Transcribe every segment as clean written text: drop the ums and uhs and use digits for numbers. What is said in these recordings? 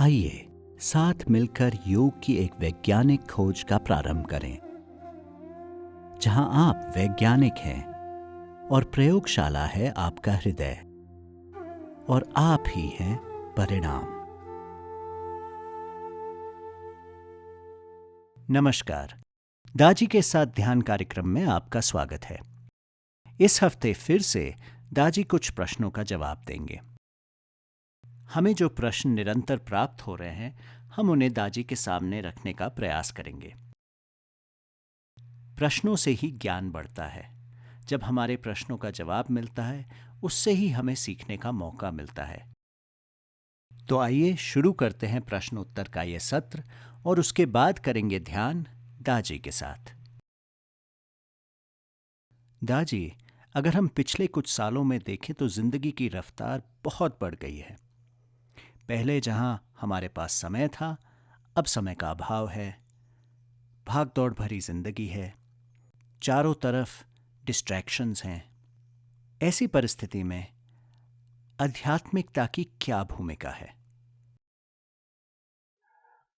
आइए साथ मिलकर योग की एक वैज्ञानिक खोज का प्रारंभ करें, जहां आप वैज्ञानिक हैं और प्रयोगशाला है आपका हृदय और आप ही हैं परिणाम। नमस्कार, दाजी के साथ ध्यान कार्यक्रम में आपका स्वागत है। इस हफ्ते फिर से दाजी कुछ प्रश्नों का जवाब देंगे। हमें जो प्रश्न निरंतर प्राप्त हो रहे हैं, हम उन्हें दाजी के सामने रखने का प्रयास करेंगे। प्रश्नों से ही ज्ञान बढ़ता है। जब हमारे प्रश्नों का जवाब मिलता है, उससे ही हमें सीखने का मौका मिलता है। तो आइए शुरू करते हैं प्रश्न उत्तर का ये सत्र और उसके बाद करेंगे ध्यान दाजी के साथ। दाजी, अगर हम पिछले कुछ सालों में देखें तो जिंदगी की रफ्तार बहुत बढ़ गई है। पहले जहां हमारे पास समय था, अब समय का अभाव है। भाग दौड़ भरी जिंदगी है, चारों तरफ डिस्ट्रैक्शंस हैं। ऐसी परिस्थिति में आध्यात्मिकता की क्या भूमिका है?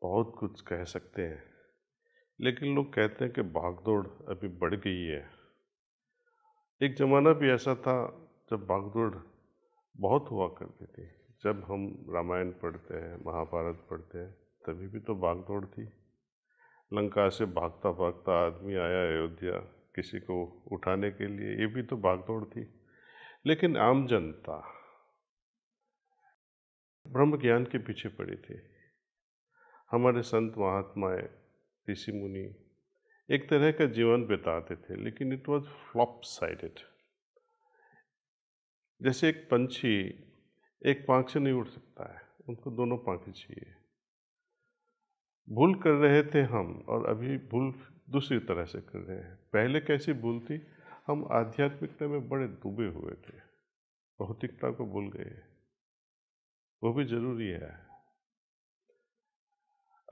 बहुत कुछ कह सकते हैं, लेकिन लोग कहते हैं कि भागदौड़ अभी बढ़ गई है। एक ज़माना भी ऐसा था जब भागदौड़ बहुत हुआ करती थी। जब हम रामायण पढ़ते हैं, महाभारत पढ़ते हैं, तभी भी तो भागदौड़ थी। लंका से भागता भागता आदमी आया अयोध्या किसी को उठाने के लिए, ये भी तो भागदौड़ थी। लेकिन आम जनता ब्रह्म ज्ञान के पीछे पड़ी थी। हमारे संत महात्माएं, ऋषि मुनि एक तरह का जीवन बिताते थे, लेकिन इट वॉज फ्लॉप साइडेड। जैसे एक पंछी एक पांख से नहीं उड़ सकता है, उनको दोनों पांखें चाहिए। भूल कर रहे थे हम, और अभी भूल दूसरी तरह से कर रहे हैं। पहले कैसी भूल थी? हम आध्यात्मिकता में बड़े डूबे हुए थे, भौतिकता को भूल गए। वो भी जरूरी है।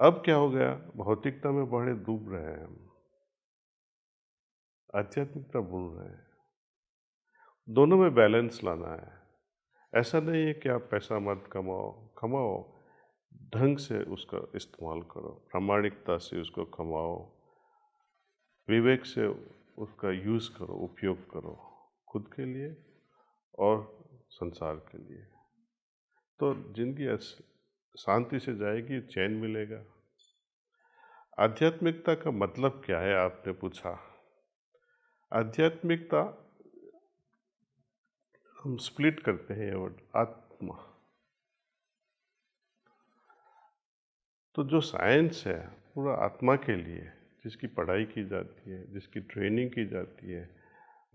अब क्या हो गया? भौतिकता में बड़े डूब रहे हैं हम, आध्यात्मिकता भूल रहे हैं। दोनों में बैलेंस लाना है। ऐसा नहीं है कि आप पैसा मत कमाओ, कमाओ, ढंग से उसका इस्तेमाल करो, प्रामाणिकता से उसको कमाओ, विवेक से उसका यूज़ करो, उपयोग करो, खुद के लिए और संसार के लिए। तो जिंदगी शांति से जाएगी, चैन मिलेगा। आध्यात्मिकता का मतलब क्या है, आपने पूछा। आध्यात्मिकता हम स्प्लिट करते हैं ये वर्ड, आत्मा। तो जो साइंस है पूरा आत्मा के लिए, जिसकी पढ़ाई की जाती है, जिसकी ट्रेनिंग की जाती है,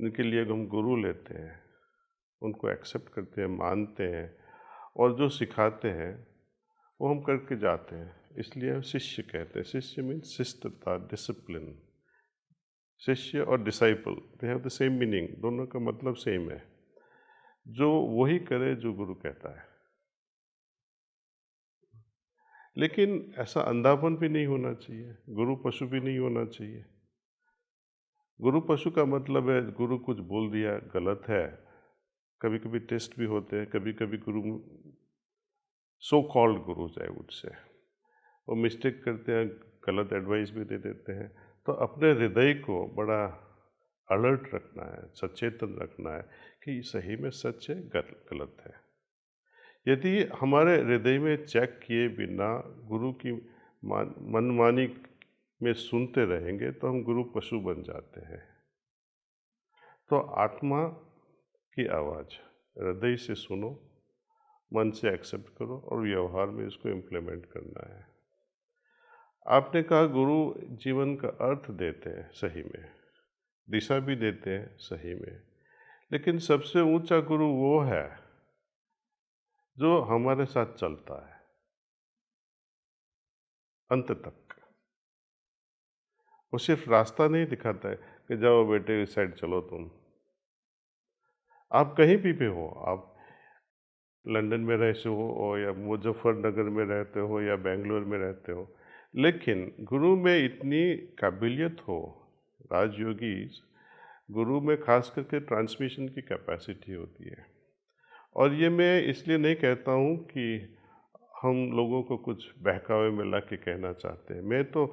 उनके लिए हम गुरु लेते हैं, उनको एक्सेप्ट करते हैं, मानते हैं, और जो सिखाते हैं वो हम करके जाते हैं। इसलिए शिष्य कहते हैं। शिष्य मीन्स शिस्तता, डिसिप्लिन। शिष्य और disciple, they have the same meaning, दोनों का मतलब सेम है। जो वही करे जो गुरु कहता है। लेकिन ऐसा अंधापन भी नहीं होना चाहिए, गुरु पशु भी नहीं होना चाहिए। गुरु पशु का मतलब है गुरु कुछ बोल दिया, गलत है। कभी कभी टेस्ट भी होते हैं, कभी कभी गुरु, सो कॉल्ड गुरु है, उससे वो मिस्टेक करते हैं, गलत एडवाइस भी दे देते हैं। तो अपने हृदय को बड़ा अलर्ट रखना है, सचेतन रखना है कि सही में सच है, गलत है। यदि हमारे हृदय में चेक किए बिना गुरु की मनमानी में सुनते रहेंगे तो हम गुरु पशु बन जाते हैं। तो आत्मा की आवाज़ हृदय से सुनो, मन से एक्सेप्ट करो और व्यवहार में इसको इम्प्लीमेंट करना है। आपने कहा गुरु जीवन का अर्थ देते हैं, सही में दिशा भी देते हैं, सही में। लेकिन सबसे ऊंचा गुरु वो है जो हमारे साथ चलता है अंत तक। वो सिर्फ रास्ता नहीं दिखाता है कि जाओ बेटे इस साइड चलो तुम। आप कहीं भी हो, आप लंदन में रहते हो या मुजफ्फरनगर में रहते हो या बेंगलोर में रहते हो, लेकिन गुरु में इतनी काबिलियत हो, राजयोगी गुरु में खास करके ट्रांसमिशन की कैपेसिटी होती है। और ये मैं इसलिए नहीं कहता हूँ कि हम लोगों को कुछ बहकावे में ला के कहना चाहते हैं। मैं तो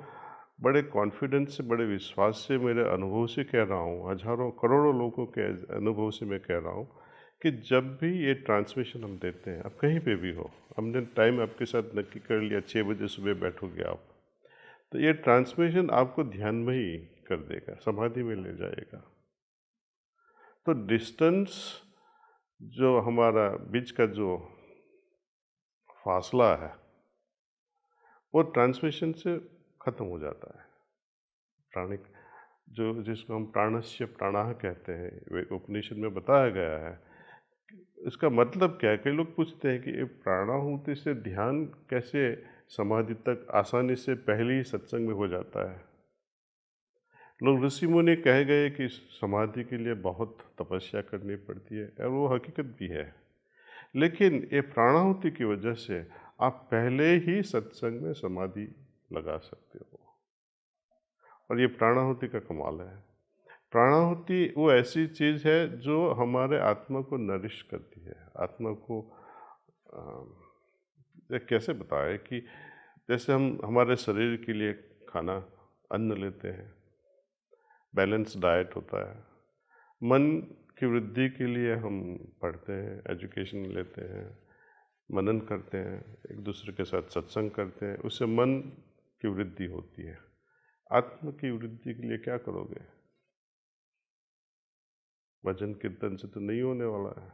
बड़े कॉन्फिडेंस से, बड़े विश्वास से, मेरे अनुभव से कह रहा हूँ, हज़ारों करोड़ों लोगों के अनुभव से मैं कह रहा हूँ कि जब भी ये ट्रांसमिशन हम देते हैं, अब कहीं पे भी हो, हमने टाइम आपके साथ नक्की कर लिया 6 बजे सुबह बैठोगे आप, तो ये ट्रांसमिशन आपको ध्यान में ही कर देगा, समाधि में ले जाएगा। तो डिस्टेंस जो हमारा बीच का जो फासला है वो ट्रांसमिशन से खत्म हो जाता है। प्राणिक जो जिसको हम प्राणस्य प्राणाः कहते हैं, वे उपनिषद में बताया गया है। इसका मतलब क्या है? कई लोग पूछते हैं कि ये प्राणाहुति से ध्यान कैसे समाधि तक आसानी से पहले ही सत्संग में हो जाता है। लोग ऋषि मुनि कहे गए कि समाधि के लिए बहुत तपस्या करनी पड़ती है, और वो हकीकत भी है। लेकिन ये प्राणाहुति की वजह से आप पहले ही सत्संग में समाधि लगा सकते हो, और ये प्राणाहुति का कमाल है। प्राणाहुति वो ऐसी चीज़ है जो हमारे आत्मा को नरिश करती है, आत्मा को ये कैसे बताएं कि जैसे हम हमारे शरीर के लिए खाना अन्न लेते हैं, बैलेंस डाइट होता है। मन की वृद्धि के लिए हम पढ़ते हैं, एजुकेशन लेते हैं, मनन करते हैं, एक दूसरे के साथ सत्संग करते हैं, उससे मन की वृद्धि होती है। आत्मा की वृद्धि के लिए क्या करोगे? भजन कीर्तन से तो नहीं होने वाला है,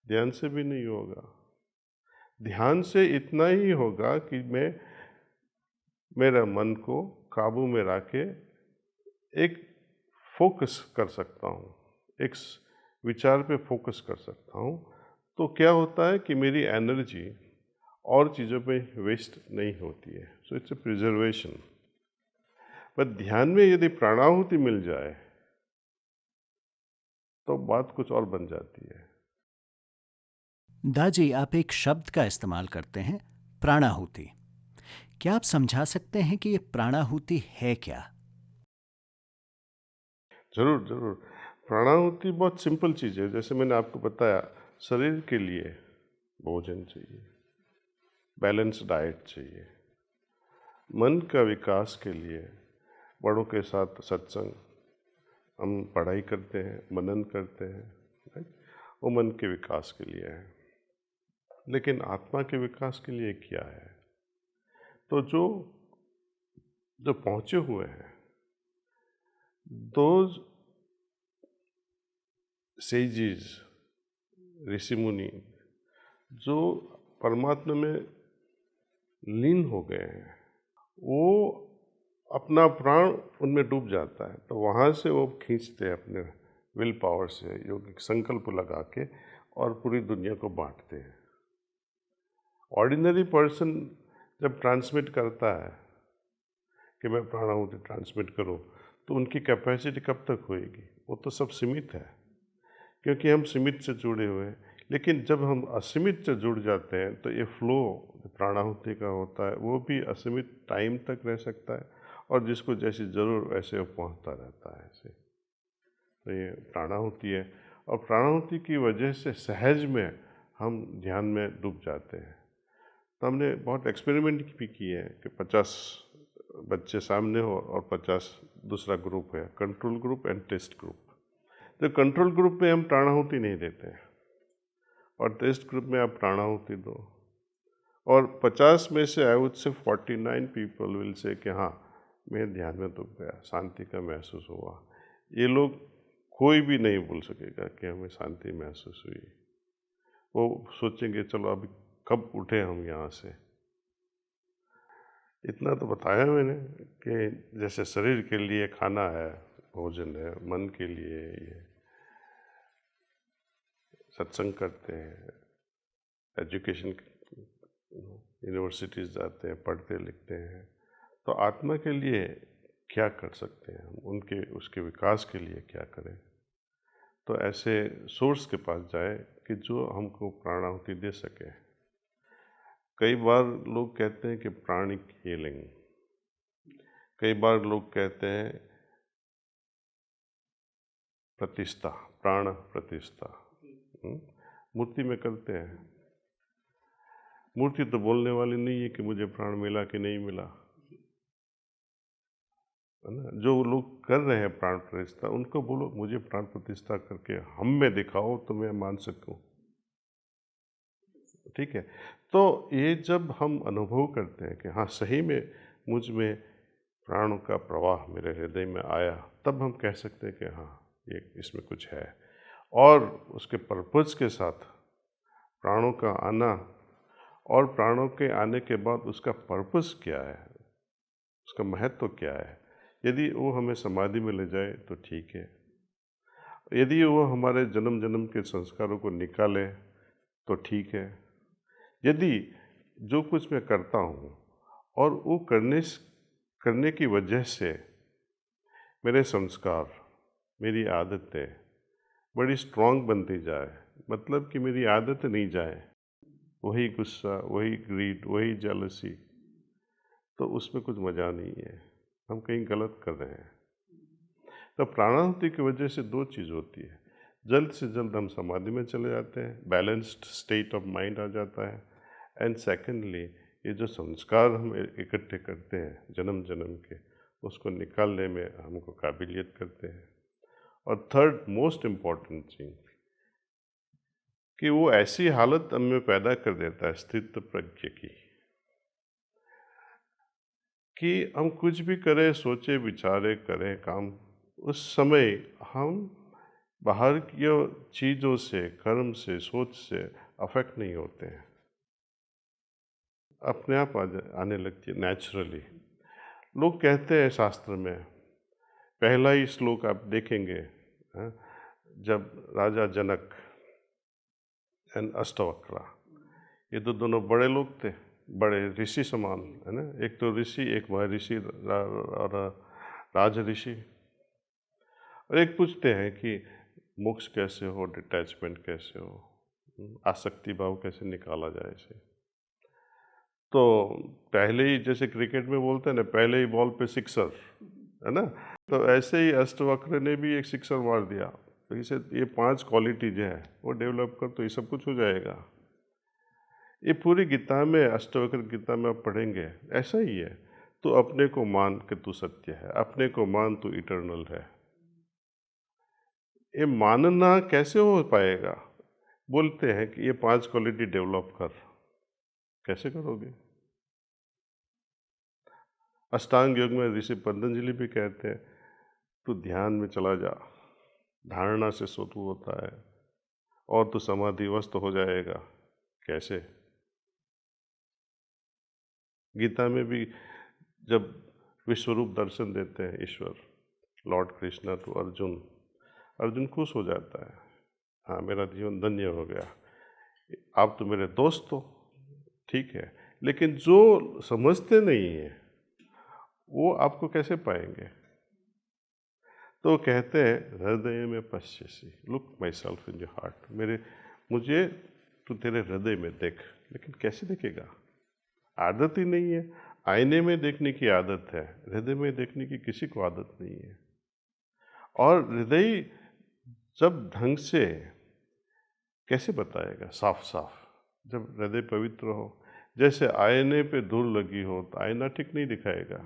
ध्यान से भी नहीं होगा। ध्यान से इतना ही होगा कि मैं मेरा मन को काबू में रखे एक फोकस कर सकता हूँ, एक विचार पे फोकस कर सकता हूँ। तो क्या होता है कि मेरी एनर्जी और चीज़ों पे वेस्ट नहीं होती है। So it's a preservation. पर ध्यान में यदि प्राणाहुति मिल जाए तो बात कुछ और बन जाती है। दाजी, आप एक शब्द का इस्तेमाल करते हैं, प्राणाहुति। क्या आप समझा सकते हैं कि ये प्राणाहुति है क्या? ज़रूर ज़रूर। प्राणाहुति बहुत सिंपल चीज़ है। जैसे मैंने आपको बताया, शरीर के लिए भोजन चाहिए, बैलेंस डाइट चाहिए। मन का विकास के लिए बड़ों के साथ सत्संग, हम पढ़ाई करते हैं, मनन करते हैं, राइट? वो मन के विकास के लिए है। लेकिन आत्मा के विकास के लिए क्या है? तो जो जो पहुँचे हुए हैं, दोज सेजिस, ऋषि मुनि, जो परमात्मा में लीन हो गए हैं, वो अपना प्राण उनमें डूब जाता है। तो वहाँ से वो खींचते हैं अपने विल पावर से, योगिक संकल्प लगा के, और पूरी दुनिया को बांटते हैं। ऑर्डिनरी पर्सन जब ट्रांसमिट करता है कि मैं प्राणाहुति ट्रांसमिट करूं, तो उनकी कैपेसिटी कब तक होएगी? वो तो सब सीमित है, क्योंकि हम सीमित से जुड़े हुए हैं। लेकिन जब हम असीमित से जुड़ जाते हैं तो ये फ्लो प्राणाहुति का होता है, वो भी असीमित टाइम तक रह सकता है, और जिसको जैसी ज़रूर वैसे वो पहुँचता रहता है ऐसे। तो ये प्राणाहुति है, और प्राणाहुति की वजह से सहज में हम ध्यान में डूब जाते हैं। तो हमने बहुत एक्सपेरिमेंट भी किए हैं कि 50 बच्चे सामने हो और 50 दूसरा ग्रुप है, control group and test group. तो कंट्रोल ग्रुप में हम प्राणाहुति नहीं देते हैं, और टेस्ट ग्रुप में आप प्राणाहुति दो, और 50 में से I would say 49 people will say कि हाँ, मैं ध्यान में डूब गया, शांति का महसूस हुआ। ये लोग कोई भी नहीं बोल सकेगा कि हमें शांति महसूस हुई। वो सोचेंगे चलो अभी कब उठे हम यहाँ से। इतना तो बताया मैंने कि जैसे शरीर के लिए खाना है, भोजन है, मन के लिए ये सत्संग करते हैं, एजुकेशन, यूनिवर्सिटीज़ जाते हैं, पढ़ते लिखते हैं, तो आत्मा के लिए क्या कर सकते हैं हम, उनके उसके विकास के लिए क्या करें? तो ऐसे सोर्स के पास जाए कि जो हमको प्राणाहुति दे सके। कई बार लोग कहते हैं कि प्राणिक हीलिंग, कई बार लोग कहते हैं प्रतिष्ठा, प्राण प्रतिष्ठा, मूर्ति में करते हैं। मूर्ति तो बोलने वाली नहीं है कि मुझे प्राण मिला कि नहीं मिला, है ना। जो लोग कर रहे हैं प्राण प्रतिष्ठा, उनको बोलो मुझे प्राण प्रतिष्ठा करके हम में दिखाओ तो मैं मान सकूं, ठीक है। तो ये जब हम अनुभव करते हैं कि हाँ सही में मुझ में प्राणों का प्रवाह मेरे हृदय में आया, तब हम कह सकते हैं कि हाँ ये इसमें कुछ है। और उसके पर्पज़ के साथ प्राणों का आना, और प्राणों के आने के बाद उसका पर्पस क्या है, उसका महत्व क्या है। यदि वो हमें समाधि में ले जाए तो ठीक है, यदि वो हमारे जन्म जन्म के संस्कारों को निकाले तो ठीक है। यदि जो कुछ मैं करता हूँ और वो करने की वजह से मेरे संस्कार, मेरी आदतें बड़ी स्ट्रांग बनती जाए, मतलब कि मेरी आदत नहीं जाए, वही गुस्सा, वही ग्रीड, वही जेलसी, तो उसमें कुछ मज़ा नहीं है, हम कहीं गलत कर रहे हैं। तो प्राणाहुति की वजह से दो चीज़ होती है, जल्द से जल्द हम समाधि में चले जाते हैं, बैलेंस्ड स्टेट ऑफ माइंड आ जाता है। एंड सेकेंडली, ये जो संस्कार हम इकट्ठे करते हैं जन्म जन्म के, उसको निकालने में हमको काबिलियत करते हैं। और थर्ड मोस्ट इम्पॉर्टेंट थिंग कि वो ऐसी हालत हमें पैदा कर देता है स्थित प्रज्ञ की, कि हम कुछ भी करें, सोचे विचारे करें काम, उस समय हम बाहर की चीज़ों से, कर्म से, सोच से अफेक्ट नहीं होते हैं, अपने आप आने लगती है नेचुरली। लोग कहते हैं शास्त्र में, पहला ही श्लोक आप देखेंगे, हाँ, जब राजा जनक एंड अष्टवक्रा, ये तो दोनों बड़े लोग थे, बड़े ऋषि समान, है ना। एक तो ऋषि, एक महर्षि और राज ऋषि। और एक पूछते हैं कि मोक्ष कैसे हो, डिटैचमेंट कैसे हो, आसक्ति भाव कैसे निकाला जाए इसे। तो पहले ही, जैसे क्रिकेट में बोलते हैं ना, पहले ही बॉल पे सिक्सर, है ना। तो ऐसे ही अष्टवक्र ने भी एक सिक्सर मार दिया। तो इसे ये 5 क्वालिटी जो है वो डेवलप कर तो ये सब कुछ हो जाएगा। ये पूरी गीता में, अष्टवक्र गीता में आप पढ़ेंगे ऐसा ही है। तो अपने को मान के तू सत्य है, अपने को मान तू इटर्नल है। ये मानना कैसे हो पाएगा? बोलते हैं कि ये 5 क्वालिटी डेवलप कर, कैसे करोगे? अष्टांग योग में ऋषि पतंजलि भी कहते हैं, तू ध्यान में चला जा, धारणा से शुरू होता है और तू समाधिवस्थ हो जाएगा। कैसे? गीता में भी जब विश्वरूप दर्शन देते हैं ईश्वर, लॉर्ड कृष्णा टू अर्जुन, अर्जुन खुश हो जाता है, हाँ मेरा जीवन धन्य हो गया, आप तो मेरे दोस्त हो, ठीक है। लेकिन जो समझते नहीं है वो आपको कैसे पाएंगे? तो कहते हैं हृदय में पश्यसी, look myself in your heart, मुझे तू तेरे हृदय में देख। लेकिन कैसे देखेगा? आदत ही नहीं है। आईने में देखने की आदत है, हृदय में देखने की किसी को आदत नहीं है। और हृदय जब ढंग से कैसे बताएगा साफ साफ, जब हृदय पवित्र हो। जैसे आईने पे धूल लगी हो तो आईना ठीक नहीं दिखाएगा।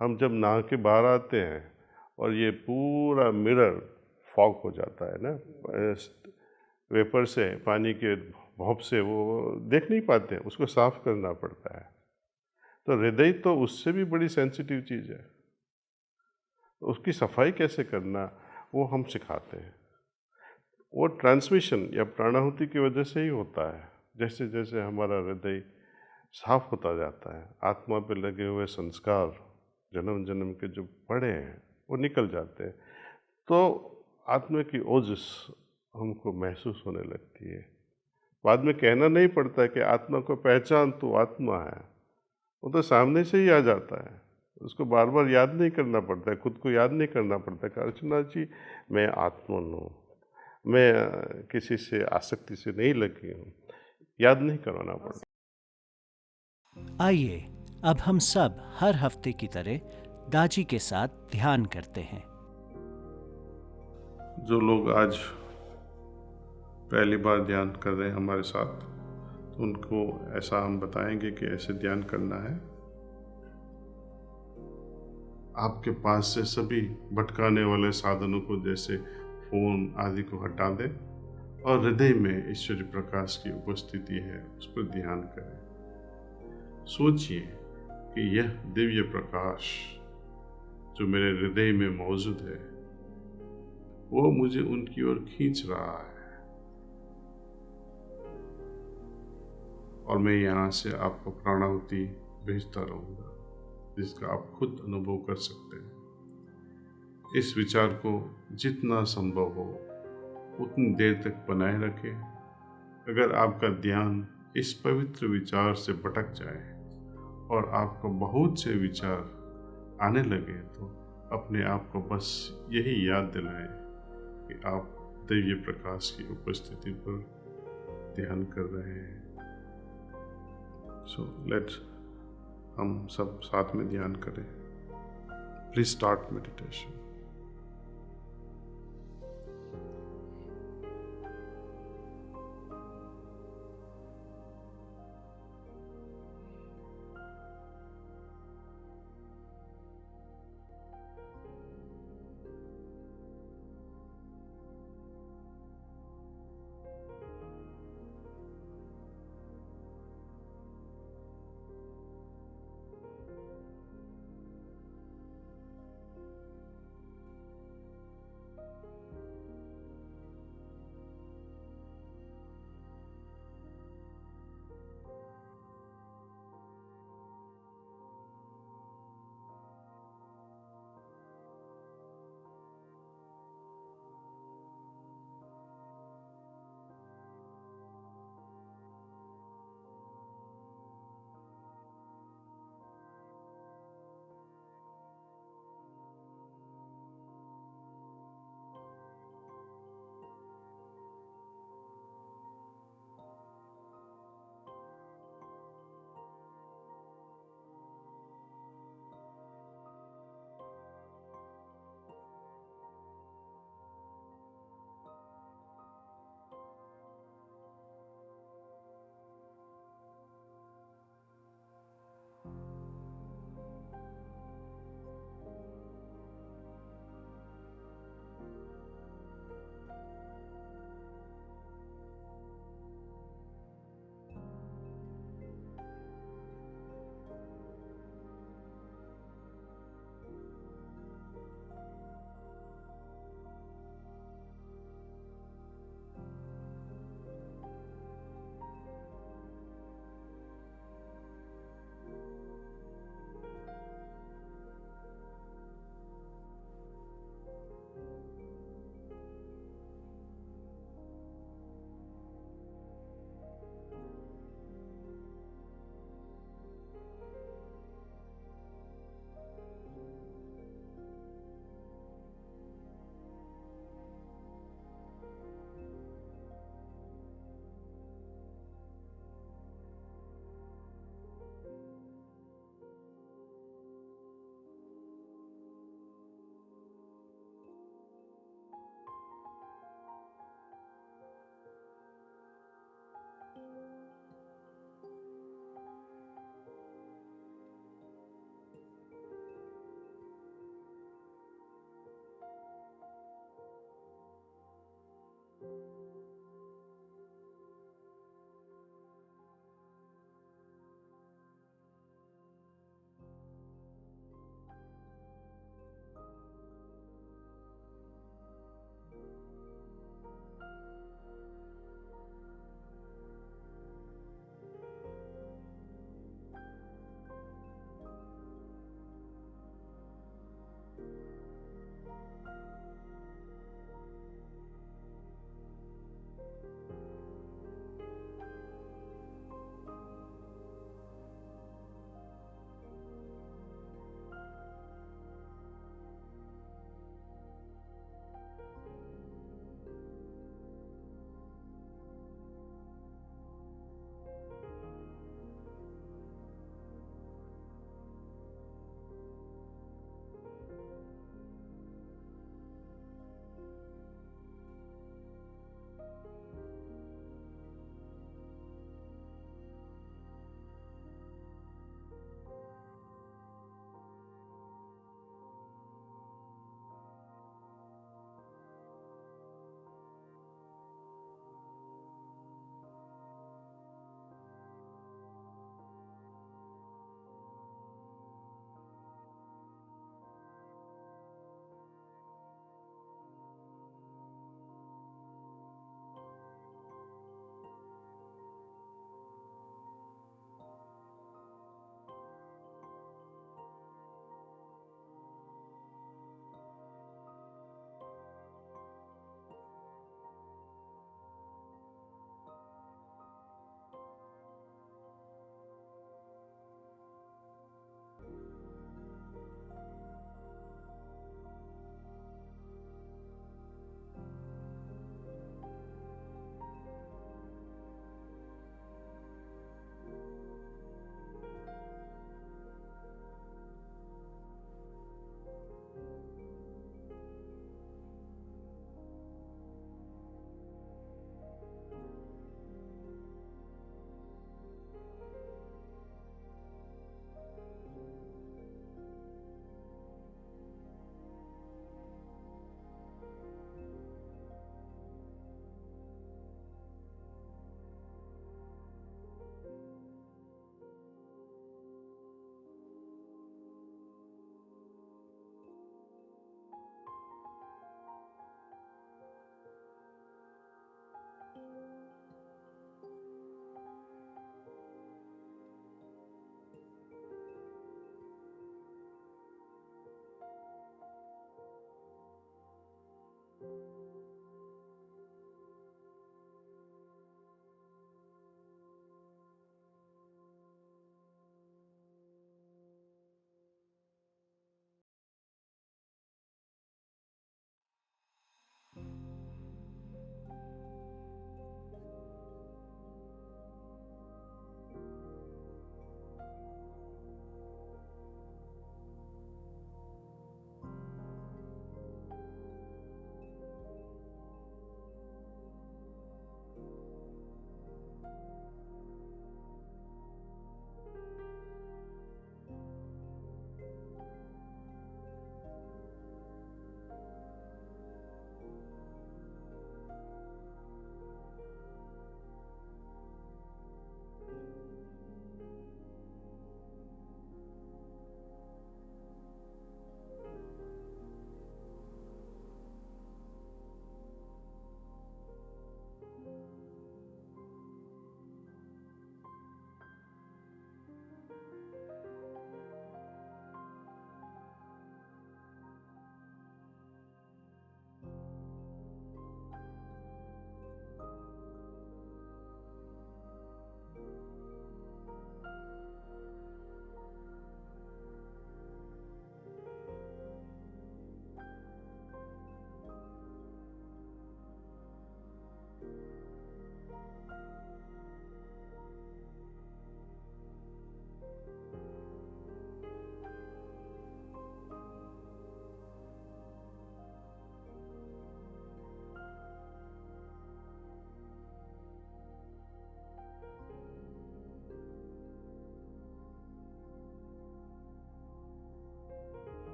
हम जब नहा के बाहर आते हैं और ये पूरा मिरर फॉग हो जाता है ना, वेपर से, पानी के भौप से, वो देख नहीं पाते हैं, उसको साफ करना पड़ता है। तो हृदय तो उससे भी बड़ी सेंसिटिव चीज़ है, उसकी सफाई कैसे करना वो हम सिखाते हैं। वो ट्रांसमिशन या प्राणाहुति की वजह से ही होता है। जैसे जैसे हमारा हृदय साफ होता जाता है, आत्मा पे लगे हुए संस्कार जन्म जन्म के जो पड़े हैं वो निकल जाते हैं, तो आत्मा की ओजस हमको महसूस होने लगती है। बाद में कहना नहीं पड़ता है कि आत्मा को पहचान, तू आत्मा है, वो तो सामने से ही आ जाता है। उसको बार बार याद नहीं करना पड़ता है, खुद को याद नहीं करना पड़ता है कि अर्चना जी मैं आत्मन हूँ, मैं किसी से आसक्ति से नहीं लगी हूँ, याद नहीं करवाना पड़ता। आइए अब हम सब हर हफ्ते की तरह दाजी के साथ ध्यान करते हैं। जो लोग आज पहली बार ध्यान कर रहे हैं हमारे साथ, उनको ऐसा हम बताएंगे कि ऐसे ध्यान करना है। आपके पास से सभी भटकाने वाले साधनों को, जैसे फोन आदि को हटा दें और हृदय में ईश्वरीय प्रकाश की उपस्थिति है उस पर ध्यान करें। सोचिए कि यह दिव्य प्रकाश जो मेरे हृदय में मौजूद है वो मुझे उनकी ओर खींच रहा है, और मैं यहाँ से आपको प्राणाहुति भेजता रहूँगा, जिसका आप खुद अनुभव कर सकते हैं। इस विचार को जितना संभव हो उतनी देर तक बनाए रखें। अगर आपका ध्यान इस पवित्र विचार से भटक जाए और आपको बहुत से विचार आने लगे तो अपने आप को बस यही याद दिलाएं कि आप दिव्य प्रकाश की उपस्थिति पर ध्यान कर रहे हैं। सो लेट्स हम सब साथ में ध्यान करें। Please start meditation.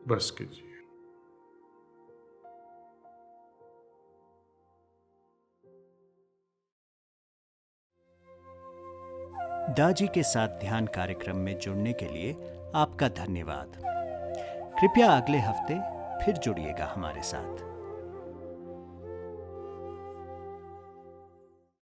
बस कीजिए। दाजी के साथ ध्यान कार्यक्रम में जुड़ने के लिए आपका धन्यवाद। कृपया अगले हफ्ते फिर जुड़िएगा हमारे साथ।